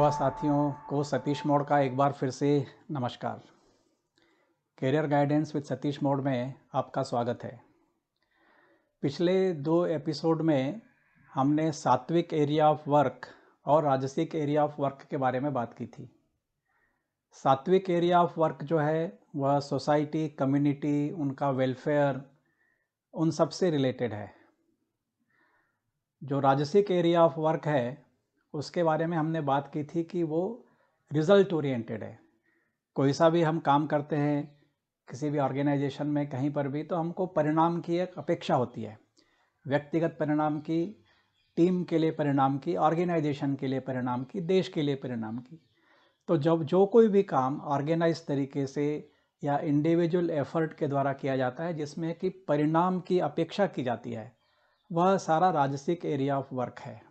युवा साथियों को सतीश मोड का एक बार फिर से नमस्कार। Career guidance with Satish mode में आपका स्वागत है। पिछले 2 एपिसोड में हमने सात्विक एरिया ऑफ वर्क और राजसिक एरिया ऑफ वर्क के बारे में बात की थी। सात्विक एरिया ऑफ वर्क जो है वह सोसाइटी, कम्युनिटी, उनका वेलफेयर, उन सब से रिलेटेड है। जो राजसिक एरिया ऑफ वर्क है उसके बारे में हमने बात की थी कि वो रिजल्ट ओरिएंटेड है। कोई सा भी हम काम करते हैं किसी भी ऑर्गेनाइजेशन में, कहीं पर भी, तो हमको परिणाम की एक अपेक्षा होती है। व्यक्तिगत परिणाम की, टीम के लिए परिणाम की, ऑर्गेनाइजेशन के लिए परिणाम की, देश के लिए परिणाम की। तो जब जो कोई भी काम ऑर्गेनाइज तरीके से या इंडिविजुअल एफर्ट के द्वारा किया जाता है जिसमें कि परिणाम की अपेक्षा की जाती है, वह सारा राजसिक एरिया ऑफ वर्क है।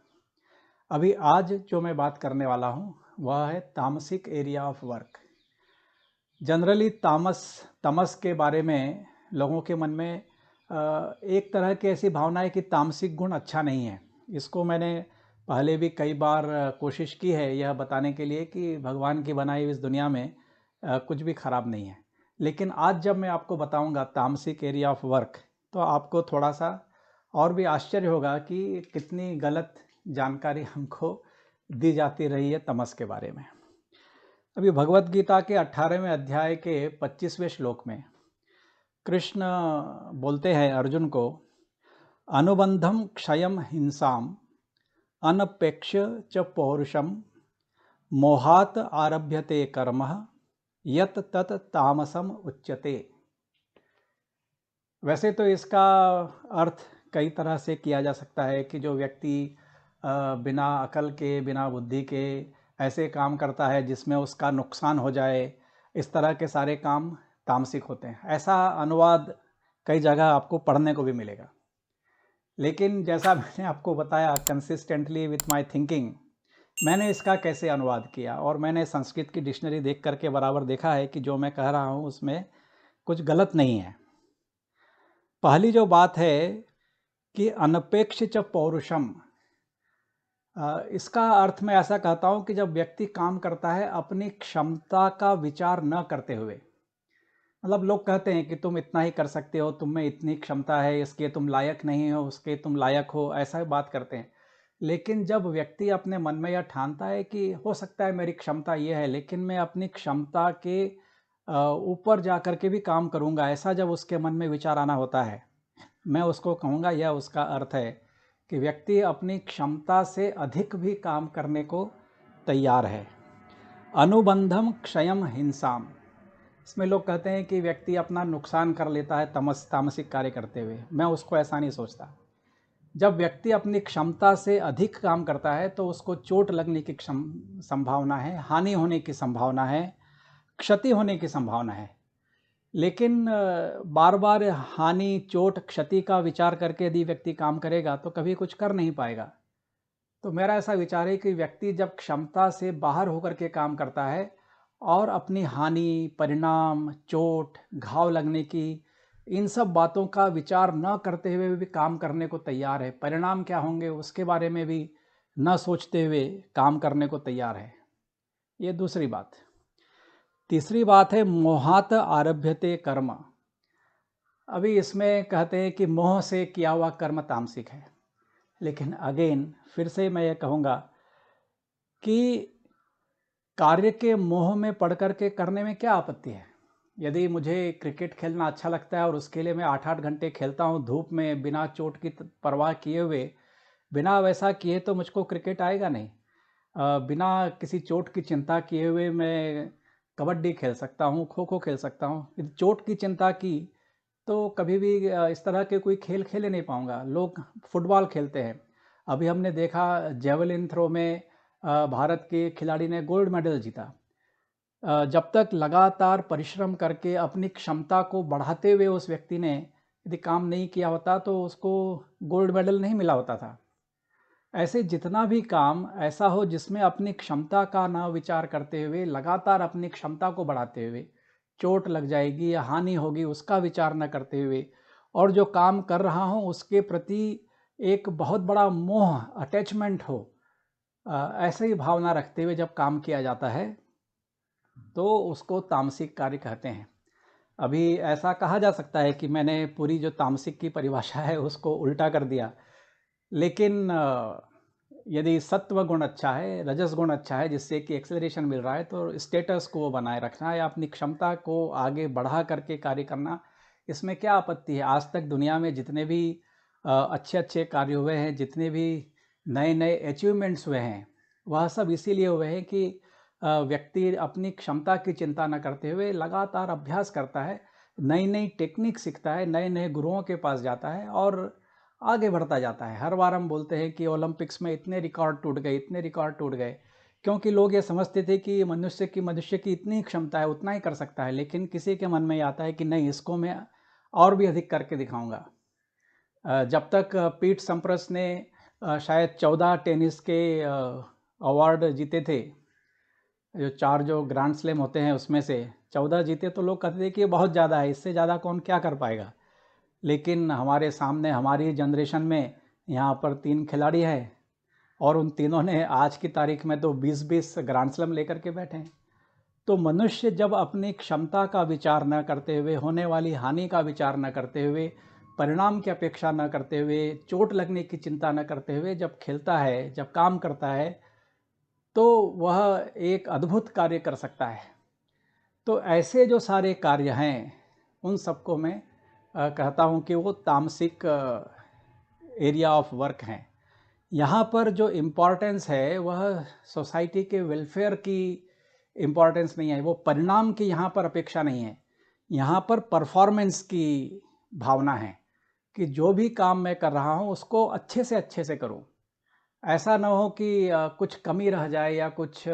अभी आज जो मैं बात करने वाला हूँ वह है तामसिक एरिया ऑफ वर्क। जनरली तमस के बारे में लोगों के मन में एक तरह की ऐसी भावना है कि तामसिक गुण अच्छा नहीं है। इसको मैंने पहले भी कई बार कोशिश की है यह बताने के लिए कि भगवान की बनाई हुई इस दुनिया में कुछ भी खराब नहीं है। लेकिन आज जब मैं आपको बताऊंगा तामसिक एरिया ऑफ वर्क, तो आपको थोड़ा सा और भी आश्चर्य होगा कि कितनी गलत जानकारी हमको दी जाती रही है तमस के बारे में। अभी भगवत गीता के 18वें अध्याय के 25वें श्लोक में कृष्ण बोलते हैं अर्जुन को, अनुबंधम क्षयम हिंसाम अनपेक्ष च पौरुषम मोहात आरभ्यते कर्म यत तत तामसम उच्यते। वैसे तो इसका अर्थ कई तरह से किया जा सकता है कि जो व्यक्ति बिना अकल के, बिना बुद्धि के ऐसे काम करता है जिसमें उसका नुकसान हो जाए, इस तरह के सारे काम तामसिक होते हैं। ऐसा अनुवाद कई जगह आपको पढ़ने को भी मिलेगा। लेकिन जैसा मैंने आपको बताया, कंसिस्टेंटली विथ माय थिंकिंग, मैंने इसका कैसे अनुवाद किया और मैंने संस्कृत की डिक्शनरी देख करके बराबर देखा है कि जो मैं कह रहा हूँ उसमें कुछ गलत नहीं है। पहली जो बात है कि अनपेक्ष च पौरुषम, इसका अर्थ मैं ऐसा कहता हूं कि जब व्यक्ति काम करता है अपनी क्षमता का विचार न करते हुए, मतलब लोग कहते हैं कि तुम इतना ही कर सकते हो, तुम में इतनी क्षमता है, इसके तुम लायक नहीं हो, उसके तुम लायक हो, ऐसा बात करते हैं। लेकिन जब व्यक्ति अपने मन में यह ठानता है कि हो सकता है मेरी क्षमता ये है, लेकिन मैं अपनी क्षमता के ऊपर जा कर के भी काम करूंगा, ऐसा जब उसके मन में विचार आना होता है, मैं उसको कहूँगा यह उसका अर्थ है कि व्यक्ति अपनी क्षमता से अधिक भी काम करने को तैयार है। अनुबंधम क्षयम हिंसाम, इसमें लोग कहते हैं कि व्यक्ति अपना नुकसान कर लेता है तामसिक कार्य करते हुए। मैं उसको ऐसा नहीं सोचता। जब व्यक्ति अपनी क्षमता से अधिक काम करता है तो उसको चोट लगने की संभावना है, हानि होने की संभावना है, क्षति होने की संभावना है। लेकिन बार बार हानि, चोट, क्षति का विचार करके यदि व्यक्ति काम करेगा तो कभी कुछ कर नहीं पाएगा। तो मेरा ऐसा विचार है कि व्यक्ति जब क्षमता से बाहर होकर के काम करता है और अपनी हानि, परिणाम, चोट, घाव लगने की, इन सब बातों का विचार न करते हुए भी काम करने को तैयार है, परिणाम क्या होंगे उसके बारे में भी न सोचते हुए काम करने को तैयार है। ये दूसरी बात। तीसरी बात है मोहात आरभ्यते कर्म। अभी इसमें कहते हैं कि मोह से किया हुआ कर्म तामसिक है। लेकिन अगेन फिर से मैं ये कहूँगा कि कार्य के मोह में पड़ कर के करने में क्या आपत्ति है। यदि मुझे क्रिकेट खेलना अच्छा लगता है और उसके लिए मैं 8-8 घंटे खेलता हूँ धूप में, बिना चोट की परवाह किए हुए, बिना वैसा किए तो मुझको क्रिकेट आएगा नहीं। बिना किसी चोट की चिंता किए हुए मैं कबड्डी खेल सकता हूँ, खो खो खेल सकता हूँ। यदि चोट की चिंता की तो कभी भी इस तरह के कोई खेल खेल नहीं पाऊँगा। लोग फुटबॉल खेलते हैं। अभी हमने देखा जेवलिन थ्रो में भारत के खिलाड़ी ने गोल्ड मेडल जीता। जब तक लगातार परिश्रम करके अपनी क्षमता को बढ़ाते हुए उस व्यक्ति ने यदि काम नहीं किया होता तो उसको गोल्ड मेडल नहीं मिला होता था। ऐसे जितना भी काम ऐसा हो जिसमें अपनी क्षमता का ना विचार करते हुए, लगातार अपनी क्षमता को बढ़ाते हुए चोट लग जाएगी या हानि होगी उसका विचार न करते हुए, और जो काम कर रहा हूँ उसके प्रति एक बहुत बड़ा मोह, अटैचमेंट हो, ऐसे ही भावना रखते हुए जब काम किया जाता है तो उसको तामसिक कार्य कहते हैं। अभी ऐसा कहा जा सकता है कि मैंने पूरी जो तामसिक की परिभाषा है उसको उल्टा कर दिया, लेकिन यदि सत्व गुण अच्छा है, रजस गुण अच्छा है जिससे कि एक्सेलरेशन मिल रहा है, तो स्टेटस को बनाए रखना या अपनी क्षमता को आगे बढ़ा करके कार्य करना, इसमें क्या आपत्ति है। आज तक दुनिया में जितने भी अच्छे अच्छे कार्य हुए हैं, जितने भी नए नए अचीवमेंट्स हुए हैं, वह सब इसीलिए हुए हैं कि व्यक्ति अपनी क्षमता की चिंता न करते हुए लगातार अभ्यास करता है, नई नई टेक्निक सीखता है, नए नए गुरुओं के पास जाता है और आगे बढ़ता जाता है। हर बार हम बोलते हैं कि ओलंपिक्स में इतने रिकॉर्ड टूट गए, इतने रिकॉर्ड टूट गए, क्योंकि लोग ये समझते थे कि मनुष्य की इतनी क्षमता है, उतना ही कर सकता है, लेकिन किसी के मन में ये आता है कि नहीं, इसको मैं और भी अधिक करके दिखाऊंगा। जब तक पीट सम्प्रस ने शायद 14 टेनिस के अवार्ड जीते थे, जो ग्रैंड स्लैम होते हैं उसमें से 14 जीते, तो लोग कहते थे कि ये बहुत ज़्यादा है, इससे ज़्यादा कौन क्या कर पाएगा। लेकिन हमारे सामने हमारी जनरेशन में यहाँ पर 3 खिलाड़ी हैं और उन तीनों ने आज की तारीख में तो 20-20 ग्रैंड स्लैम लेकर के बैठे हैं। तो मनुष्य जब अपनी क्षमता का विचार न करते हुए, होने वाली हानि का विचार न करते हुए, परिणाम की अपेक्षा न करते हुए, चोट लगने की चिंता न करते हुए जब खेलता है, जब काम करता है, तो वह एक अद्भुत कार्य कर सकता है। तो ऐसे जो सारे कार्य हैं, उन सबको मैं कहता हूँ कि वो तामसिक एरिया ऑफ वर्क हैं। यहाँ पर जो इम्पॉर्टेंस है वह सोसाइटी के वेलफेयर की इम्पॉर्टेंस नहीं है, वो परिणाम की यहाँ पर अपेक्षा नहीं है। यहाँ पर परफॉर्मेंस की भावना है कि जो भी काम मैं कर रहा हूँ उसको अच्छे से करूँ। ऐसा ना हो कि कुछ कमी रह जाए या कुछ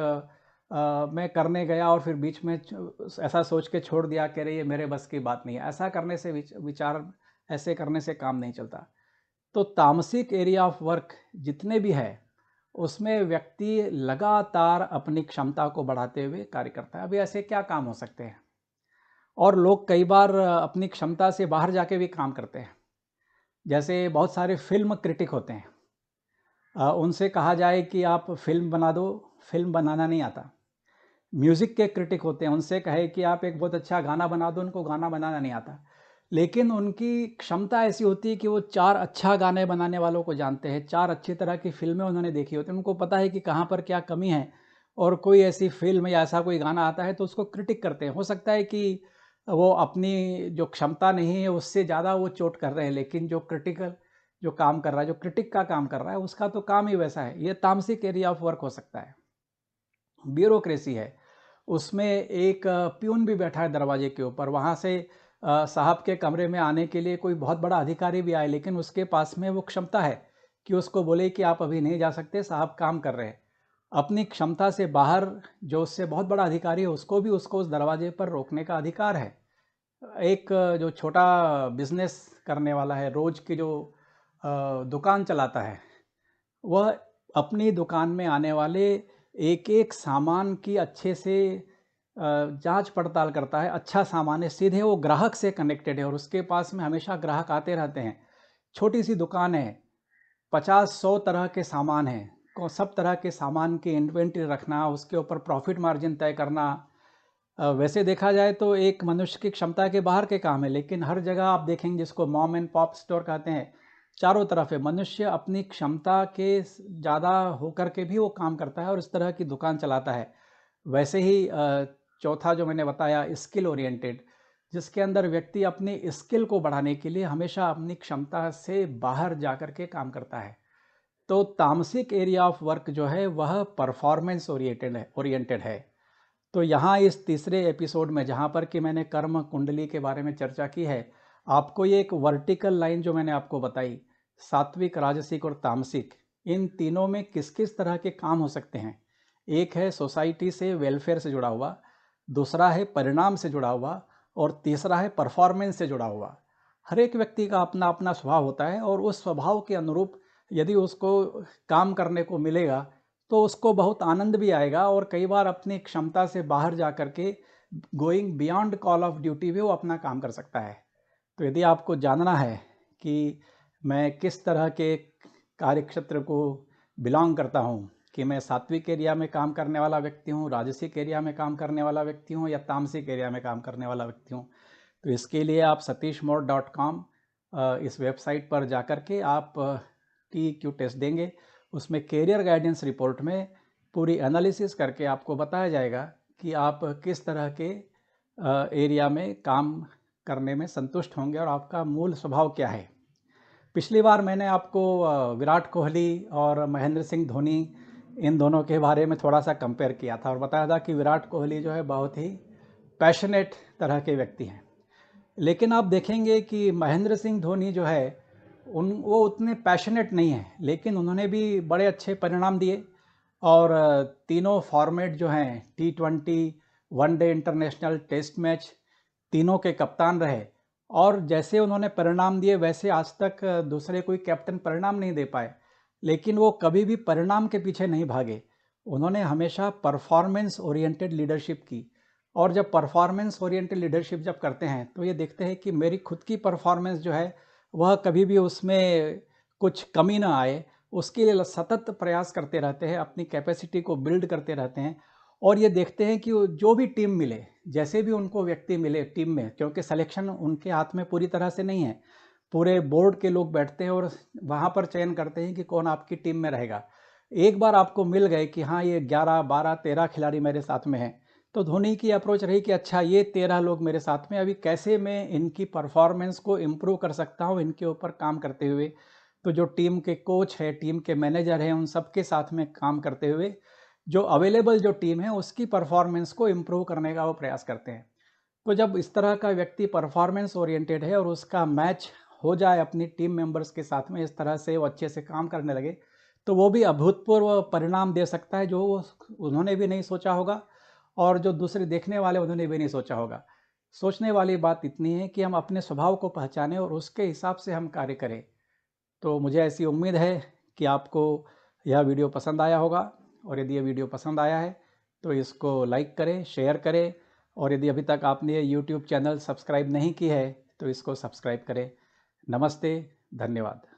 मैं करने गया और फिर बीच में ऐसा सोच के छोड़ दिया कि अरे ये मेरे बस की बात नहीं है। ऐसा करने से विचार ऐसे करने से काम नहीं चलता। तो तामसिक एरिया ऑफ वर्क जितने भी है, उसमें व्यक्ति लगातार अपनी क्षमता को बढ़ाते हुए कार्य करता है। अभी ऐसे क्या काम हो सकते हैं, और लोग कई बार अपनी क्षमता से बाहर जाके भी काम करते हैं। जैसे बहुत सारे फिल्म क्रिटिक होते हैं, उनसे कहा जाए कि आप फिल्म बना दो, फिल्म बनाना नहीं आता। म्यूज़िक के क्रिटिक होते हैं, उनसे कहे कि आप एक बहुत अच्छा गाना बना दो, उनको गाना बनाना नहीं आता। लेकिन उनकी क्षमता ऐसी होती है कि वो 4 अच्छा गाने बनाने वालों को जानते हैं, 4 अच्छी तरह की फ़िल्में उन्होंने देखी होती हैं, उनको पता है कि कहाँ पर क्या कमी है, और कोई ऐसी फ़िल्म या ऐसा कोई गाना आता है तो उसको क्रिटिक करते हैं। हो सकता है कि वो अपनी जो क्षमता नहीं है उससे ज़्यादा वो चोट कर रहे हैं, लेकिन जो काम कर रहा है, जो क्रिटिक का काम कर रहा है, उसका तो काम ही वैसा है। ये तामसिक एरिया ऑफ वर्क हो सकता है। ब्यूरोक्रेसी है, उसमें एक प्यून भी बैठा है दरवाजे के ऊपर, वहाँ से साहब के कमरे में आने के लिए कोई बहुत बड़ा अधिकारी भी आए, लेकिन उसके पास में वो क्षमता है कि उसको बोले कि आप अभी नहीं जा सकते, साहब काम कर रहे हैं। अपनी क्षमता से बाहर जो उससे बहुत बड़ा अधिकारी है उसको उस दरवाजे पर रोकने का अधिकार है। एक जो छोटा बिजनेस करने वाला है, रोज की जो दुकान चलाता है, वह अपनी दुकान में आने वाले एक एक सामान की अच्छे से जांच पड़ताल करता है। अच्छा सामान है, सीधे वो ग्राहक से कनेक्टेड है और उसके पास में हमेशा ग्राहक आते रहते हैं। छोटी सी दुकान है, 50-100 तरह के सामान हैं, सब तरह के सामान की इन्वेंट्री रखना, उसके ऊपर प्रॉफिट मार्जिन तय करना, वैसे देखा जाए तो एक मनुष्य की क्षमता के बाहर के काम है। लेकिन हर जगह आप देखेंगे जिसको मॉम एंड पॉप स्टोर कहते हैं, चारों तरफ है। मनुष्य अपनी क्षमता के ज़्यादा होकर के भी वो काम करता है और इस तरह की दुकान चलाता है। वैसे ही चौथा जो मैंने बताया, स्किल ओरिएंटेड, जिसके अंदर व्यक्ति अपनी स्किल को बढ़ाने के लिए हमेशा अपनी क्षमता से बाहर जा कर के काम करता है। तो तामसिक एरिया ऑफ वर्क जो है वह परफॉर्मेंस ओरिएंटेड है। तो यहाँ इस तीसरे एपिसोड में जहाँ पर कि मैंने कर्म कुंडली के बारे में चर्चा की है, आपको ये एक वर्टिकल लाइन जो मैंने आपको बताई, सात्विक, राजसिक और तामसिक, इन तीनों में किस किस तरह के काम हो सकते हैं। एक है सोसाइटी से, वेलफेयर से जुड़ा हुआ, दूसरा है परिणाम से जुड़ा हुआ, और तीसरा है परफॉर्मेंस से जुड़ा हुआ। हर एक व्यक्ति का अपना अपना स्वभाव होता है और उस स्वभाव के अनुरूप यदि उसको काम करने को मिलेगा तो उसको बहुत आनंद भी आएगा, और कई बार अपनी क्षमता से बाहर जा कर के going beyond call of duty भी वो अपना काम कर सकता है। तो यदि आपको जानना है कि मैं किस तरह के कार्यक्षेत्र को बिलोंग करता हूँ, कि मैं सात्विक एरिया में काम करने वाला व्यक्ति हूँ, राजसिक एरिया में काम करने वाला व्यक्ति हूँ या तामसिक एरिया में काम करने वाला व्यक्ति हूँ। तो इसके लिए आप satishmore.com इस वेबसाइट पर जाकर के आप TEQ टेस्ट देंगे। उसमें कैरियर गाइडेंस रिपोर्ट में पूरी एनालिसिस करके आपको बताया जाएगा कि आप किस तरह के एरिया में काम करने में संतुष्ट होंगे और आपका मूल स्वभाव क्या है। पिछली बार मैंने आपको विराट कोहली और महेंद्र सिंह धोनी इन दोनों के बारे में थोड़ा सा कंपेयर किया था और बताया था कि विराट कोहली जो है बहुत ही पैशनेट तरह के व्यक्ति हैं, लेकिन आप देखेंगे कि महेंद्र सिंह धोनी जो है वो उतने पैशनेट नहीं हैं, लेकिन उन्होंने भी बड़े अच्छे परिणाम दिए और तीनों फॉर्मेट जो हैं T20, one day, international, test match, तीनों के कप्तान रहे और जैसे उन्होंने परिणाम दिए वैसे आज तक दूसरे कोई कैप्टन परिणाम नहीं दे पाए। लेकिन वो कभी भी परिणाम के पीछे नहीं भागे, उन्होंने हमेशा परफॉर्मेंस ओरिएंटेड लीडरशिप की। और जब परफॉर्मेंस ओरिएंटेड लीडरशिप जब करते हैं तो ये देखते हैं कि मेरी खुद की परफॉर्मेंस जो है वह कभी भी उसमें कुछ कमी ना आए, उसके लिए सतत प्रयास करते रहते हैं, अपनी कैपेसिटी को बिल्ड करते रहते हैं। और ये देखते हैं कि जो भी टीम मिले, जैसे भी उनको व्यक्ति मिले टीम में, क्योंकि सिलेक्शन उनके हाथ में पूरी तरह से नहीं है, पूरे बोर्ड के लोग बैठते हैं और वहाँ पर चयन करते हैं कि कौन आपकी टीम में रहेगा। एक बार आपको मिल गए कि हाँ ये 11, 12, 13 खिलाड़ी मेरे साथ में हैं, तो धोनी की अप्रोच रही कि अच्छा ये 13 लोग मेरे साथ में, अभी कैसे मैं इनकी परफॉर्मेंस को इम्प्रूव कर सकता हूँ इनके ऊपर काम करते हुए। तो जो टीम के कोच है, टीम के मैनेजर हैं, उन सब के साथ में काम करते हुए जो अवेलेबल जो टीम है उसकी परफॉर्मेंस को इम्प्रूव करने का वो प्रयास करते हैं। तो जब इस तरह का व्यक्ति परफॉर्मेंस ओरिएंटेड है और उसका मैच हो जाए अपनी टीम मेंबर्स के साथ में, इस तरह से वो अच्छे से काम करने लगे, तो वो भी अभूतपूर्व परिणाम दे सकता है जो उन्होंने भी नहीं सोचा होगा और जो दूसरे देखने वाले उन्होंने भी नहीं सोचा होगा। सोचने वाली बात इतनी है कि हम अपने स्वभाव को पहचानें और उसके हिसाब से हम कार्य करें। तो मुझे ऐसी उम्मीद है कि आपको यह वीडियो पसंद आया होगा और यदि ये वीडियो पसंद आया है तो इसको लाइक करें, शेयर करें और यदि अभी तक आपने यूट्यूब चैनल सब्सक्राइब नहीं की है तो इसको सब्सक्राइब करें। नमस्ते, धन्यवाद।